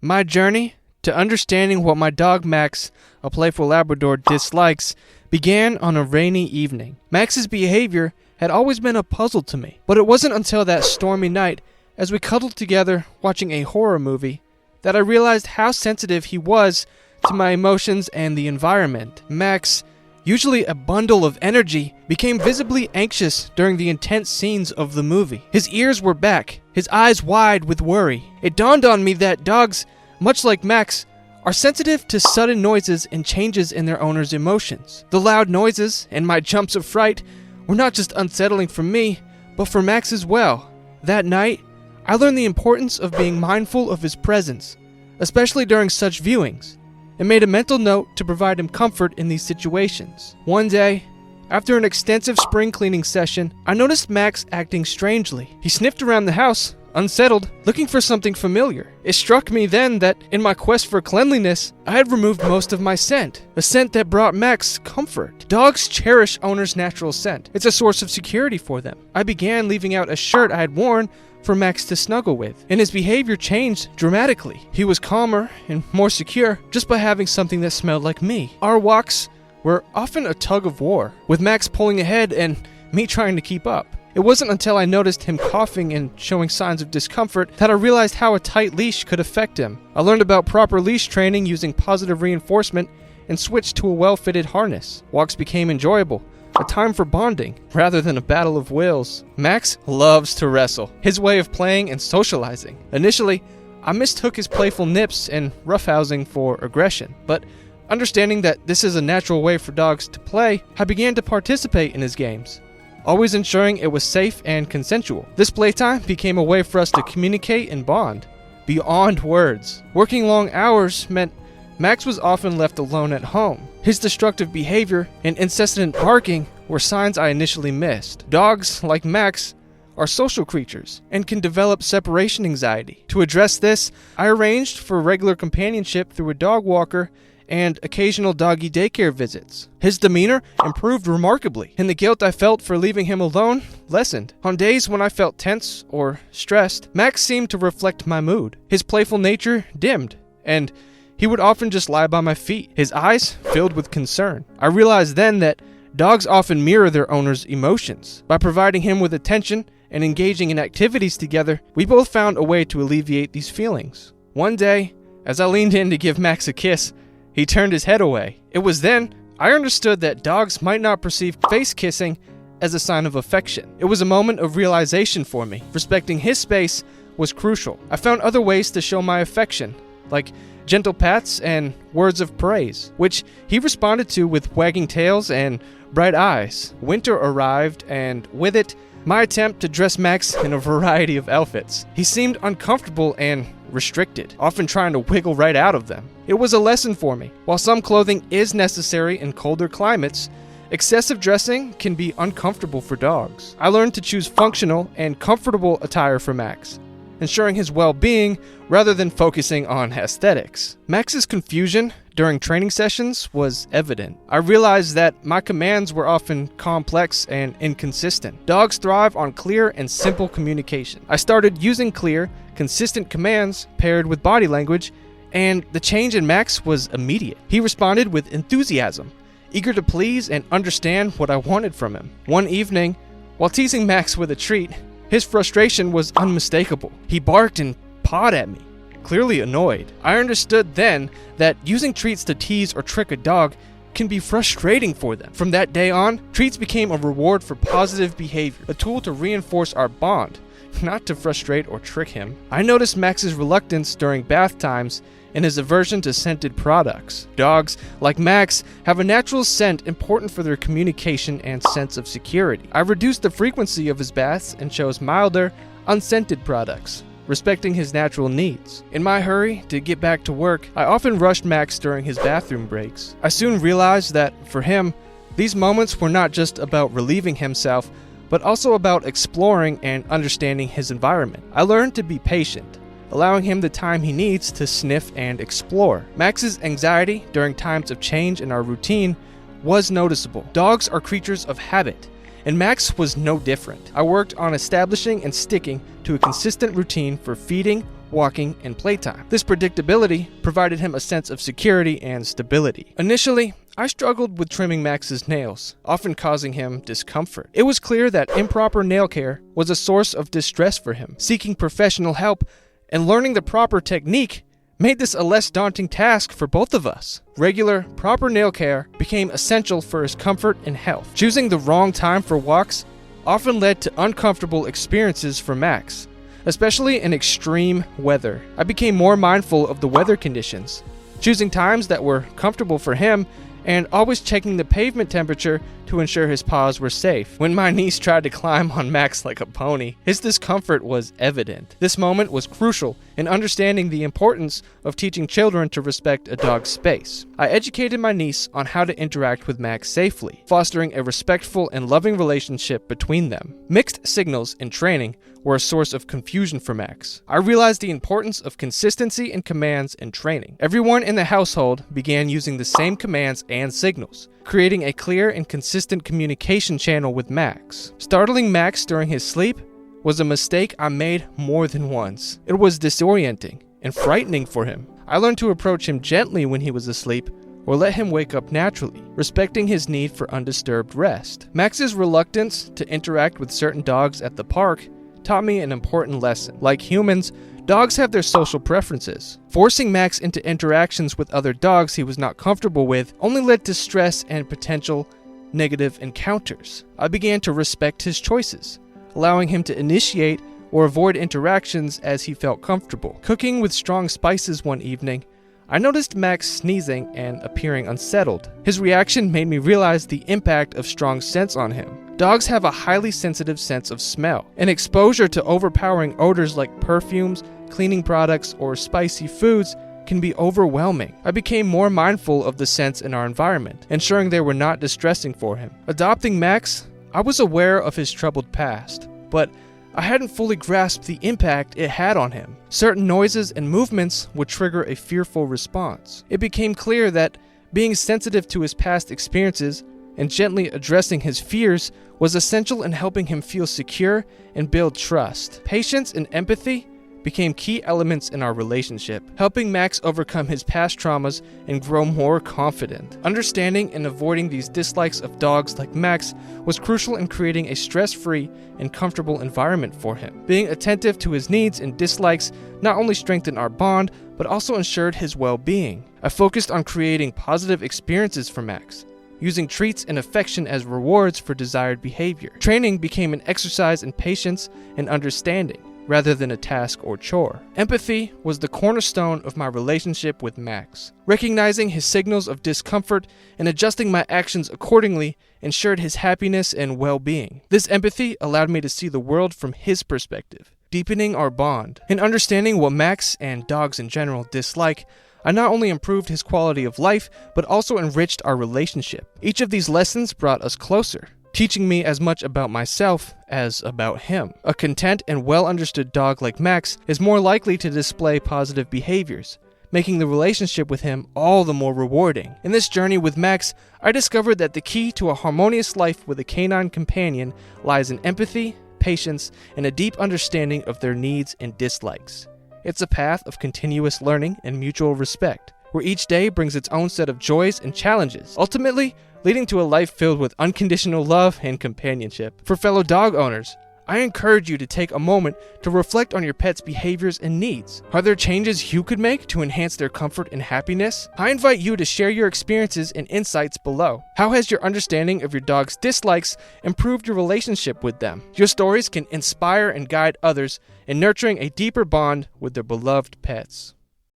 My journey to understanding what my dog Max, a playful Labrador, dislikes began on a rainy evening. Max's behavior had always been a puzzle to me, but it wasn't until that stormy night, as we cuddled together watching a horror movie, that I realized how sensitive he was to my emotions and the environment. Max, usually a bundle of energy, became visibly anxious during the intense scenes of the movie. His ears were back, his eyes wide with worry. It dawned on me that dogs, much like Max, are sensitive to sudden noises and changes in their owner's emotions. The loud noises and my jumps of fright were not just unsettling for me, but for Max as well. That night, I learned the importance of being mindful of his presence, especially during such viewings, and made a mental note to provide him comfort in these situations. One day, after an extensive spring cleaning session, I noticed Max acting strangely. He sniffed around the house, unsettled, looking for something familiar. It struck me then that in my quest for cleanliness, I had removed most of my scent, a scent that brought Max comfort. Dogs cherish owners' natural scent. It's a source of security for them. I began leaving out a shirt I had worn for Max to snuggle with, and his behavior changed dramatically. He was calmer and more secure just by having something that smelled like me. Our walks were often a tug of war, with Max pulling ahead and me trying to keep up. It wasn't until I noticed him coughing and showing signs of discomfort that I realized how a tight leash could affect him. I learned about proper leash training using positive reinforcement and switched to a well-fitted harness. Walks became enjoyable, a time for bonding, rather than a battle of wills. Max loves to wrestle, his way of playing and socializing. Initially, I mistook his playful nips and roughhousing for aggression, but understanding that this is a natural way for dogs to play, I began to participate in his games, always ensuring it was safe and consensual. This playtime became a way for us to communicate and bond, beyond words. Working long hours meant Max was often left alone at home. His destructive behavior and incessant barking were signs I initially missed. Dogs, like Max, are social creatures and can develop separation anxiety. To address this, I arranged for regular companionship through a dog walker and occasional doggy daycare visits. His demeanor improved remarkably, and the guilt I felt for leaving him alone lessened. On days when I felt tense or stressed, Max seemed to reflect my mood. His playful nature dimmed, and he would often just lie by my feet, his eyes filled with concern. I realized then that dogs often mirror their owner's emotions. By providing him with attention and engaging in activities together, we both found a way to alleviate these feelings. One day, as I leaned in to give Max a kiss, he turned his head away. It was then I understood that dogs might not perceive face kissing as a sign of affection. It was a moment of realization for me. Respecting his space was crucial. I found other ways to show my affection, like gentle pats and words of praise, which he responded to with wagging tails and bright eyes. Winter arrived, and with it, my attempt to dress Max in a variety of outfits. He seemed uncomfortable and restricted, often trying to wiggle right out of them. It was a lesson for me. While some clothing is necessary in colder climates, excessive dressing can be uncomfortable for dogs. I learned to choose functional and comfortable attire for Max, ensuring his well-being rather than focusing on aesthetics. Max's confusion during training sessions was evident. I realized that my commands were often complex and inconsistent. Dogs thrive on clear and simple communication. I started using clear, consistent commands paired with body language, and the change in Max was immediate. He responded with enthusiasm, eager to please and understand what I wanted from him. One evening, while teasing Max with a treat, his frustration was unmistakable. He barked and pawed at me, clearly annoyed. I understood then that using treats to tease or trick a dog can be frustrating for them. From that day on, treats became a reward for positive behavior, a tool to reinforce our bond, not to frustrate or trick him. I noticed Max's reluctance during bath times and his aversion to scented products. Dogs, like Max, have a natural scent important for their communication and sense of security. I reduced the frequency of his baths and chose milder, unscented products, respecting his natural needs. In my hurry to get back to work, I often rushed Max during his bathroom breaks. I soon realized that, for him, these moments were not just about relieving himself, but also about exploring and understanding his environment. I learned to be patient, allowing him the time he needs to sniff and explore. Max's anxiety during times of change in our routine was noticeable. Dogs are creatures of habit, and Max was no different. I worked on establishing and sticking to a consistent routine for feeding, walking, and playtime. This predictability provided him a sense of security and stability. Initially, I struggled with trimming Max's nails, often causing him discomfort. It was clear that improper nail care was a source of distress for him. Seeking professional help and learning the proper technique made this a less daunting task for both of us. Regular, proper nail care became essential for his comfort and health. Choosing the wrong time for walks often led to uncomfortable experiences for Max, especially in extreme weather. I became more mindful of the weather conditions, choosing times that were comfortable for him and always checking the pavement temperature to ensure his paws were safe. When my niece tried to climb on Max like a pony, his discomfort was evident. This moment was crucial in understanding the importance of teaching children to respect a dog's space. I educated my niece on how to interact with Max safely, fostering a respectful and loving relationship between them. Mixed signals in training were a source of confusion for Max. I realized the importance of consistency in commands and training. Everyone in the household began using the same commands and signals, creating a clear and consistent communication channel with Max. Startling Max during his sleep was a mistake I made more than once. It was disorienting and frightening for him. I learned to approach him gently when he was asleep or let him wake up naturally, respecting his need for undisturbed rest. Max's reluctance to interact with certain dogs at the park taught me an important lesson. Like humans, dogs have their social preferences. Forcing Max into interactions with other dogs he was not comfortable with only led to stress and potential negative encounters. I began to respect his choices, allowing him to initiate or avoid interactions as he felt comfortable. Cooking with strong spices one evening, I noticed Max sneezing and appearing unsettled. His reaction made me realize the impact of strong scents on him. Dogs have a highly sensitive sense of smell, and exposure to overpowering odors like perfumes, cleaning products, or spicy foods can be overwhelming. I became more mindful of the scents in our environment, ensuring they were not distressing for him. Adopting Max, I was aware of his troubled past, but I hadn't fully grasped the impact it had on him. Certain noises and movements would trigger a fearful response. It became clear that being sensitive to his past experiences and gently addressing his fears was essential in helping him feel secure and build trust. Patience and empathy became key elements in our relationship, helping Max overcome his past traumas and grow more confident. Understanding and avoiding these dislikes of dogs like Max was crucial in creating a stress-free and comfortable environment for him. Being attentive to his needs and dislikes not only strengthened our bond, but also ensured his well-being. I focused on creating positive experiences for Max, using treats and affection as rewards for desired behavior. Training became an exercise in patience and understanding, rather than a task or chore. Empathy was the cornerstone of my relationship with Max. Recognizing his signals of discomfort and adjusting my actions accordingly ensured his happiness and well-being. This empathy allowed me to see the world from his perspective, deepening our bond. In understanding what Max and dogs in general dislike, I not only improved his quality of life, but also enriched our relationship. Each of these lessons brought us closer, teaching me as much about myself as about him. A content and well-understood dog like Max is more likely to display positive behaviors, making the relationship with him all the more rewarding. In this journey with Max, I discovered that the key to a harmonious life with a canine companion lies in empathy, patience, and a deep understanding of their needs and dislikes. It's a path of continuous learning and mutual respect, where each day brings its own set of joys and challenges, ultimately leading to a life filled with unconditional love and companionship. For fellow dog owners, I encourage you to take a moment to reflect on your pet's behaviors and needs. Are there changes you could make to enhance their comfort and happiness? I invite you to share your experiences and insights below. How has your understanding of your dog's dislikes improved your relationship with them? Your stories can inspire and guide others in nurturing a deeper bond with their beloved pets.